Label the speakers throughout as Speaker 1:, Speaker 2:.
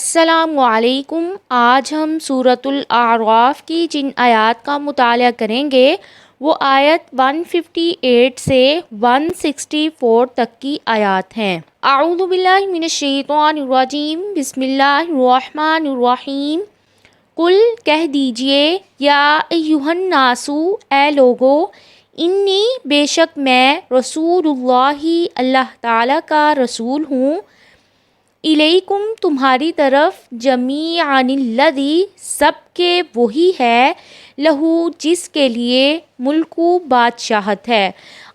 Speaker 1: السلام علیکم۔ آج ہم سورۃ الاعراف کی جن آیات کا مطالعہ کریں گے وہ آیت 158 سے 164 تک کی آیات ہیں۔ اعوذ باللہ من الشیطان الرجیم، بسم اللہ الرحمن الرحیم۔ قل کہہ دیجئے، یا ایھا الناس، اے لوگو، انی بے شک میں رسول اللہ تعالیٰ کا رسول ہوں، الیکم تمہاری طرف، جمیعاً الذی سب کے وہی ہے، لہو جس کے لیے، ملک بادشاہت ہے،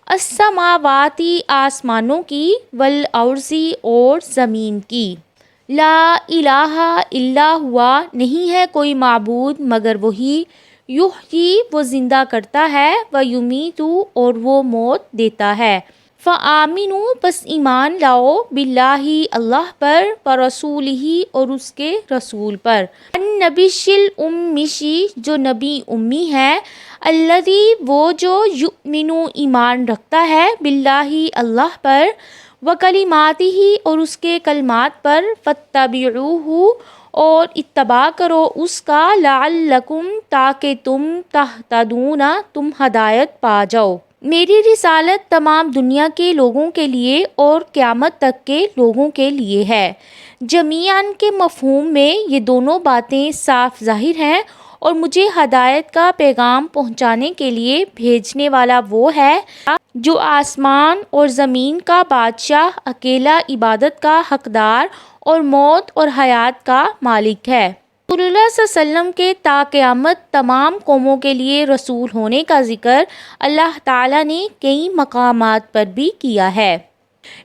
Speaker 1: السماواتی آسمانوں کی، والارض اور زمین کی، لا الہ الا ہوا نہیں ہے کوئی معبود مگر وہی، یحیی وہ زندہ کرتا ہے، ویمیت اور وہ موت دیتا ہے، فآمنوا پس ایمان لاؤ، باللہ اللہ پر، ورسولہ اور اس کے رسول پر، النبی الأمی جو نبی امی ہے، الذی وہ جو یؤمن ایمان رکھتا ہے، باللہ اللہ پر، وکلماتہ اور اس کے کلمات پر، فاتبعوہ اور اتباع کرو اس کا، لعلکم تاکہ تم، تہتدون تم ہدایت پا جاؤ۔ میری رسالت تمام دنیا کے لوگوں کے لیے اور قیامت تک کے لوگوں کے لیے ہے۔ جمیعاً کے مفہوم میں یہ دونوں باتیں صاف ظاہر ہیں، اور مجھے ہدایت کا پیغام پہنچانے کے لیے بھیجنے والا وہ ہے جو آسمان اور زمین کا بادشاہ، اکیلا عبادت کا حقدار اور موت اور حیات کا مالک ہے۔ رسول اللہ صلی اللہ علیہ وسلم کے تا قیامت تمام قوموں کے لیے رسول ہونے کا ذکر اللہ تعالیٰ نے کئی مقامات پر بھی کیا ہے۔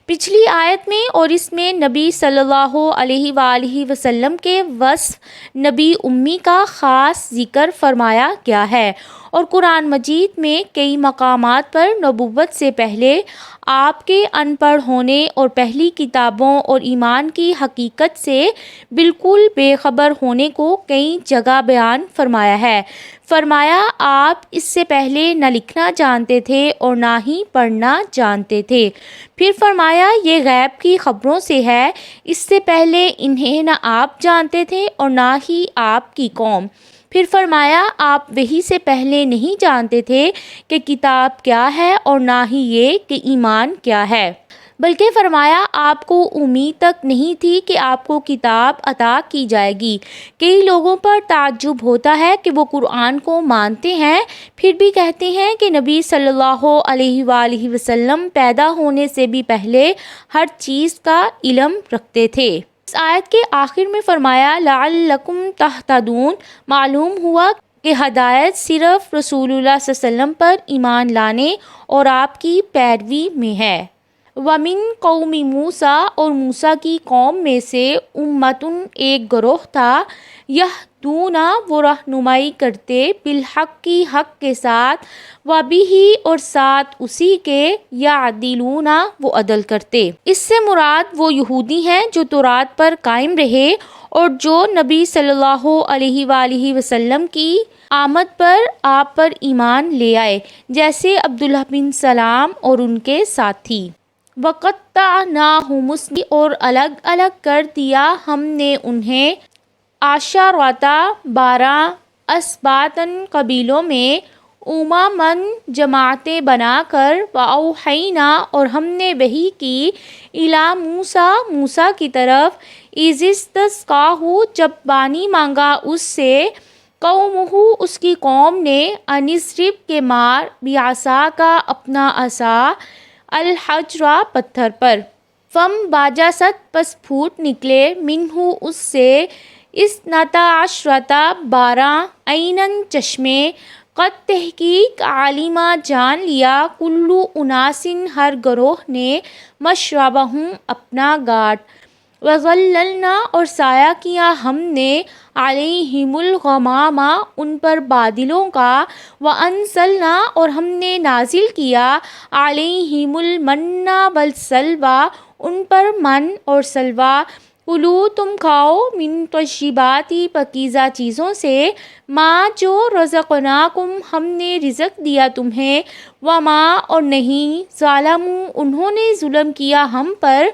Speaker 1: پچھلی آیت میں اور اس میں نبی صلی اللہ علیہ وآلہ وسلم کے وصف نبی امی کا خاص ذکر فرمایا گیا ہے، اور قرآن مجید میں کئی مقامات پر نبوت سے پہلے آپ کے ان پڑھ ہونے اور پہلی کتابوں اور ایمان کی حقیقت سے بالکل بے خبر ہونے کو کئی جگہ بیان فرمایا ہے۔ فرمایا آپ اس سے پہلے نہ لکھنا جانتے تھے اور نہ ہی پڑھنا جانتے تھے۔ پھر فرمایا یہ غیب کی خبروں سے ہے، اس سے پہلے انہیں نہ آپ جانتے تھے اور نہ ہی آپ کی قوم۔ پھر فرمایا آپ وحی سے پہلے نہیں جانتے تھے کہ کتاب کیا ہے اور نہ ہی یہ کہ ایمان کیا ہے، بلکہ فرمایا آپ کو امید تک نہیں تھی کہ آپ کو کتاب عطا کی جائے گی۔ کئی لوگوں پر تعجب ہوتا ہے کہ وہ قرآن کو مانتے ہیں، پھر بھی کہتے ہیں کہ نبی صلی اللہ علیہ وآلہ وسلم پیدا ہونے سے بھی پہلے ہر چیز کا علم رکھتے تھے۔ اس آیت کے آخر میں فرمایا لعلکم تہتدون، معلوم ہوا کہ ہدایت صرف رسول اللہ صلی اللہ علیہ وسلم پر ایمان لانے اور آپ کی پیروی میں ہے۔ وَمِن قوم موسیٰ اور موسیٰ کی قوم میں سے امتٌ ایک گروہ تھا، یہدون وہ رہنمائی کرتے، بالحق کی حق کے ساتھ، وبہ اور ساتھ اسی کے، یعدلون وہ عدل کرتے۔ اس سے مراد وہ یہودی ہیں جو تورات پر قائم رہے اور جو نبی صلی اللہ علیہ وآلہ وسلم کی آمد پر آپ پر ایمان لے آئے، جیسے عبداللہ بن سلام اور ان کے ساتھی۔ وَقَطَّعْنَاهُمُ اور الگ الگ کر دیا ہم نے انہیں، عشرۃ 12 اسباطاً قبیلوں میں، امماً جماعتیں بنا کر، وَأَوْحَيْنَا اور ہم نے وحی کی، اِلیٰ موسیٰ موسیٰ کی طرف، اِذِ اسْتَسْقَاهُ جب پانی مانگا اس سے، قومہ اس کی قوم نے، ان اضرب کہ مار، بعصاک اپنا عصا، الحجر پتھر پر، فانبجست پس پھوٹ نکلے، منہ اس سے، اثنتا عشرۃ 12 عیناً چشمے، قد تحقیق علم جان لیا، کل اناس ہر گروہ نے، مشربہم اپنا گھاٹ، وظللنا اور سایہ کیا ہم نے، علیہم الغمام ان پر بادلوں کا، وانزلنا اور ہم نے نازل کیا، علیہم المن والسلوی ان پر من اور سلوی، کلوا تم کھاؤ، من طیبات پاکیزہ چیزوں سے، ما جو رزقناکم ہم نے رزق دیا تمہیں، وما اور نہیں، ظالموا انہوں نے ظلم کیا ہم پر،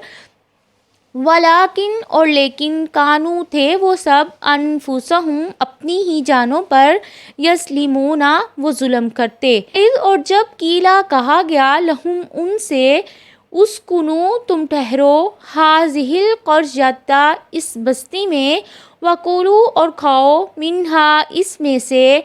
Speaker 1: ولیکن اور لیکن کانو تھے وہ سب انفسہم اپنی ہی جانوں پر یظلمون وہ ظلم کرتے۔ اذ اور جب قیلا کہا گیا لہم ان سے اسکنو تم ٹھہرو ہاذہ القریۃ اس بستی میں وکلوا اور کھاؤ منہا اس میں سے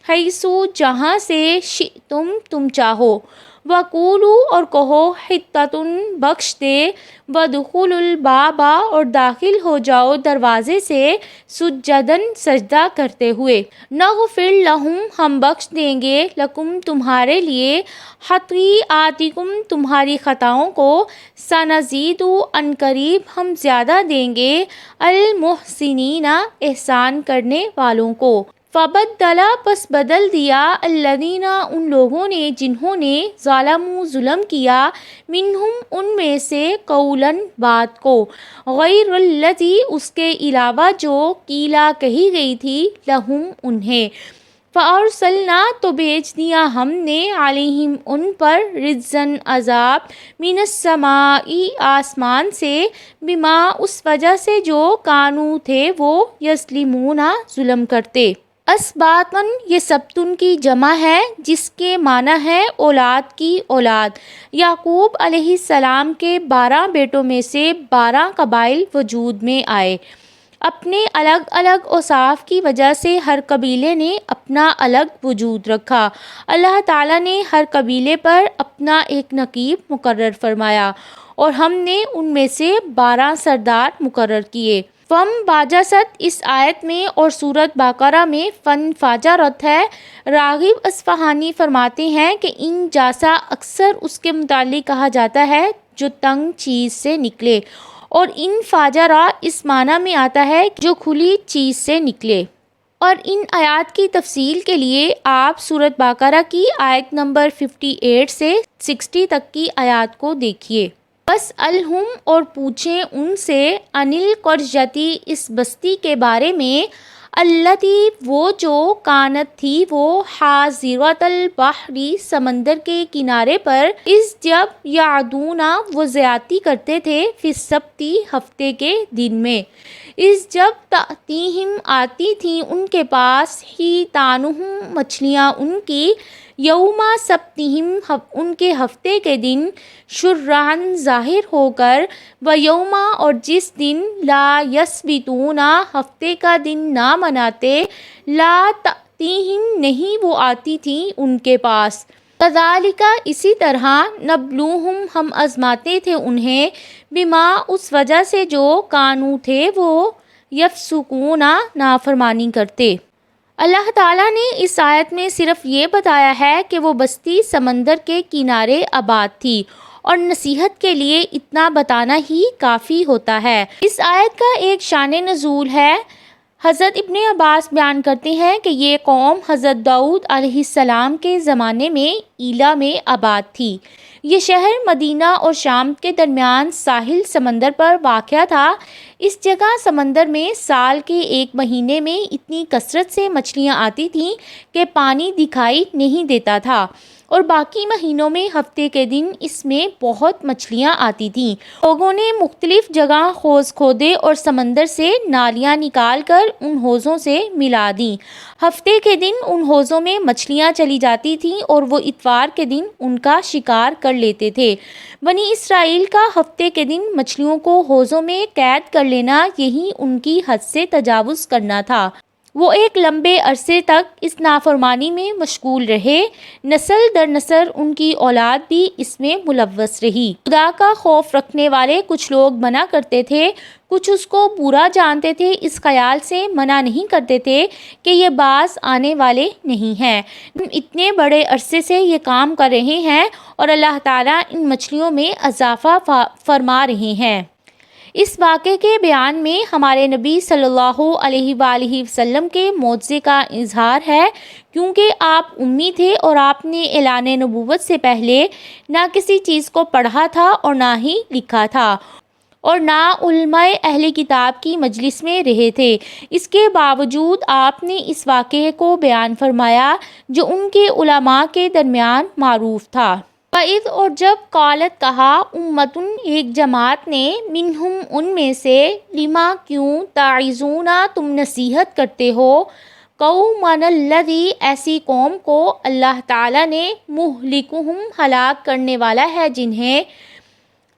Speaker 1: حیث جہاں سے شئتم تم چاہو وقولوا اور کہو حطۃ بخش دے وادخلوا الباب اور داخل ہو جاؤ دروازے سے سجداً سجدہ کرتے ہوئے نغفر لہم ہم بخش دیں گے لکم تمہارے لیے خطیئاتکم تمہاری خطاؤں کو سنزید ان قریب ہم زیادہ دیں گے المحسنین احسان کرنے والوں کو۔ فبدل پس بدل دیا الذین ان لوگوں نے جنہوں نے ظلموا ظلم کیا منہم ان میں سے قولاً بات کو غیر الذی اس کے علاوہ جو قیلا کہی گئی تھی لہم انہیں فارسلنا تو بھیج دیا ہم نے علیہم ان پر رجزاً عذاب من السماء آسمان سے بما اس وجہ سے جو کانو تھے وہ یظلمون ظلم کرتے۔ اسباطن یہ سبتن کی جمع ہے جس کے معنی ہے اولاد کی اولاد۔ یعقوب علیہ السلام کے 12 بیٹوں میں سے 12 قبائل وجود میں آئے۔ اپنے الگ الگ اوصاف کی وجہ سے ہر قبیلے نے اپنا الگ وجود رکھا۔ اللہ تعالیٰ نے ہر قبیلے پر اپنا ایک نقیب مقرر فرمایا اور ہم نے ان میں سے 12 سردار مقرر کیے۔ فم باجست اس آیت میں اور سورۃ بقرہ میں فن فاجرت ہے۔ راغب اصفہانی فرماتے ہیں کہ ان جاسا اکثر اس کے متعلق کہا جاتا ہے جو تنگ چیز سے نکلے اور ان فاجرہ اس معنی میں آتا ہے جو کھلی چیز سے نکلے۔ اور ان آیات کی تفصیل کے لیے آپ سورۃ بقرہ کی آیت نمبر 58 سے 60 تک کی آیات کو دیکھیے۔ بس الہم اور پوچھیں ان سے عن القریۃ اس بستی کے بارے میں التی وہ جو کانت تھی وہ حاضرۃ البحر سمندر کے کنارے پر اس جب یعدون وہ زیادتی کرتے تھے فی السبت ہفتے کے دن میں اس جب تأتیہم آتی تھیں ان کے پاس حیتانہم مچھلیاں ان کی یوم سبتہم ان کے ہفتے کے دن شرعاً ظاہر ہو کر و یوم اور جس دن لا یسبتون ہفتے کا دن نہ مناتے لا تأتیہم نہیں وہ آتی تھیں ان کے پاس۔ کذالک اسی طرح نبلوہم ہم آزماتے تھے انہیں بما اس وجہ سے جو کانو تھے وہ یفسقون نافرمانی کرتے۔ اللہ تعالیٰ نے اس آیت میں صرف یہ بتایا ہے کہ وہ بستی سمندر کے کنارے آباد تھی اور نصیحت کے لیے اتنا بتانا ہی کافی ہوتا ہے۔ اس آیت کا ایک شان نزول ہے۔ حضرت ابن عباس بیان کرتے ہیں کہ یہ قوم حضرت داؤد علیہ السلام کے زمانے میں ایلا میں آباد تھی۔ یہ شہر مدینہ اور شام کے درمیان ساحل سمندر پر واقع تھا۔ اس جگہ سمندر میں سال کے ایک مہینے میں اتنی کثرت سے مچھلیاں آتی تھیں کہ پانی دکھائی نہیں دیتا تھا اور باقی مہینوں میں ہفتے کے دن اس میں بہت مچھلیاں آتی تھیں۔ لوگوں نے مختلف جگہ حوض کھودے اور سمندر سے نالیاں نکال کر ان حوضوں سے ملا دیں۔ ہفتے کے دن ان حوضوں میں مچھلیاں چلی جاتی تھیں اور وہ اتوار کے دن ان کا شکار کر لیتے تھے۔ بنی اسرائیل کا ہفتے کے دن مچھلیوں کو حوضوں میں قید کر لینا یہی ان کی حد سے تجاوز کرنا تھا۔ وہ ایک لمبے عرصے تک اس نافرمانی میں مشغول رہے، نسل در نسل ان کی اولاد بھی اس میں ملوث رہی۔ خدا کا خوف رکھنے والے کچھ لوگ منع کرتے تھے، کچھ اس کو برا جانتے تھے، اس خیال سے منع نہیں کرتے تھے کہ یہ باز آنے والے نہیں ہیں۔ اتنے بڑے عرصے سے یہ کام کر رہے ہیں اور اللہ تعالیٰ ان مچھلیوں میں اضافہ فرما رہے ہیں۔ اس واقعے کے بیان میں ہمارے نبی صلی اللہ علیہ وآلہ وسلم کے معجزے کا اظہار ہے، کیونکہ آپ امی تھے اور آپ نے اعلان نبوت سے پہلے نہ کسی چیز کو پڑھا تھا اور نہ ہی لکھا تھا اور نہ علماء اہل کتاب کی مجلس میں رہے تھے۔ اس کے باوجود آپ نے اس واقعے کو بیان فرمایا جو ان کے علماء کے درمیان معروف تھا۔ وَإِذْ اور جب قالت کہا امتن ایک جماعت نے منہم ان میں سے لما کیوں تعظون تم نصیحت کرتے ہو قومن الذی ایسی قوم کو اللہ تعالیٰ نے مہلکہم ہلاک کرنے والا ہے جنہیں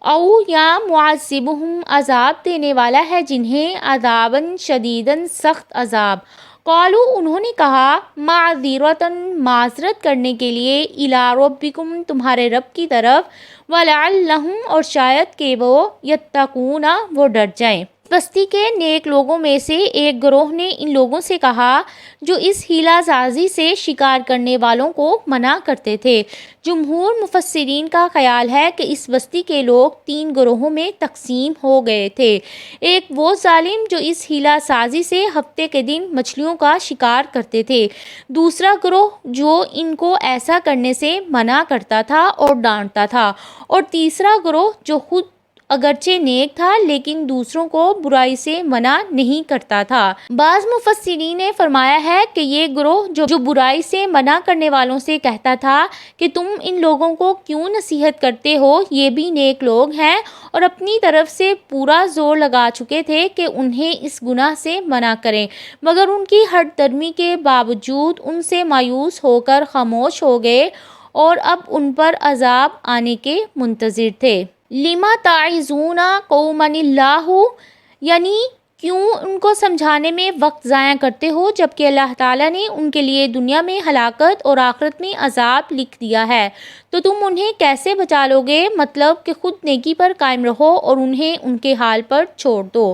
Speaker 1: او یا معذبہم عذاب دینے والا ہے جنہیں عذاباً شدیداً سخت عذاب قالو انہوں نے کہا معذرتاً معذرت کرنے کے لیے الی ربکم تمہارے رب کی طرف ولعلہم اور شاید کہ وہ یتقون وہ ڈر جائیں۔ بستی کے نیک لوگوں میں سے ایک گروہ نے ان لوگوں سے کہا جو اس ہیلہ سازی سے شکار کرنے والوں کو منع کرتے تھے۔ جمہور مفسرین کا خیال ہے کہ اس بستی کے لوگ 3 گروہوں میں تقسیم ہو گئے تھے۔ ایک وہ ظالم جو اس ہیلہ سازی سے ہفتے کے دن مچھلیوں کا شکار کرتے تھے، دوسرا گروہ جو ان کو ایسا کرنے سے منع کرتا تھا اور ڈانٹتا تھا، اور تیسرا گروہ جو خود اگرچہ نیک تھا لیکن دوسروں کو برائی سے منع نہیں کرتا تھا۔ بعض مفسرین نے فرمایا ہے کہ یہ گروہ جو برائی سے منع کرنے والوں سے کہتا تھا کہ تم ان لوگوں کو کیوں نصیحت کرتے ہو، یہ بھی نیک لوگ ہیں اور اپنی طرف سے پورا زور لگا چکے تھے کہ انہیں اس گناہ سے منع کریں، مگر ان کی ہٹ درمی کے باوجود ان سے مایوس ہو کر خاموش ہو گئے اور اب ان پر عذاب آنے کے منتظر تھے۔ لما تعظون قوما اللہ یعنی کیوں ان کو سمجھانے میں وقت ضائع کرتے ہو جبکہ اللہ تعالیٰ نے ان کے لیے دنیا میں ہلاکت اور آخرت میں عذاب لکھ دیا ہے، تو تم انہیں کیسے بچا لو گے؟ مطلب کہ خود نیکی پر قائم رہو اور انہیں ان کے حال پر چھوڑ دو۔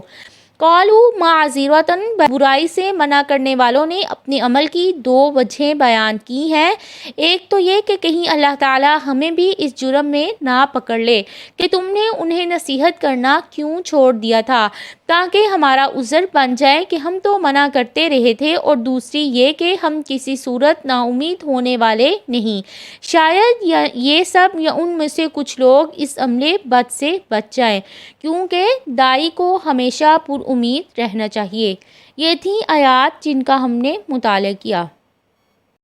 Speaker 1: قالوا معذرتاً برائی سے منع کرنے والوں نے اپنے عمل کی 2 وجہیں بیان کی ہیں۔ ایک تو یہ کہ کہیں اللہ تعالیٰ ہمیں بھی اس جرم میں نہ پکڑ لے کہ تم نے انہیں نصیحت کرنا کیوں چھوڑ دیا تھا، تاکہ ہمارا عذر بن جائے کہ ہم تو منع کرتے رہے تھے، اور دوسری یہ کہ ہم کسی صورت نا امید ہونے والے نہیں، شاید یہ سب یا ان میں سے کچھ لوگ اس عملے بد سے بچ جائیں، کیونکہ داعی کو ہمیشہ پر امید رہنا چاہیے۔ یہ تھیں آیات جن کا ہم نے مطالعہ کیا۔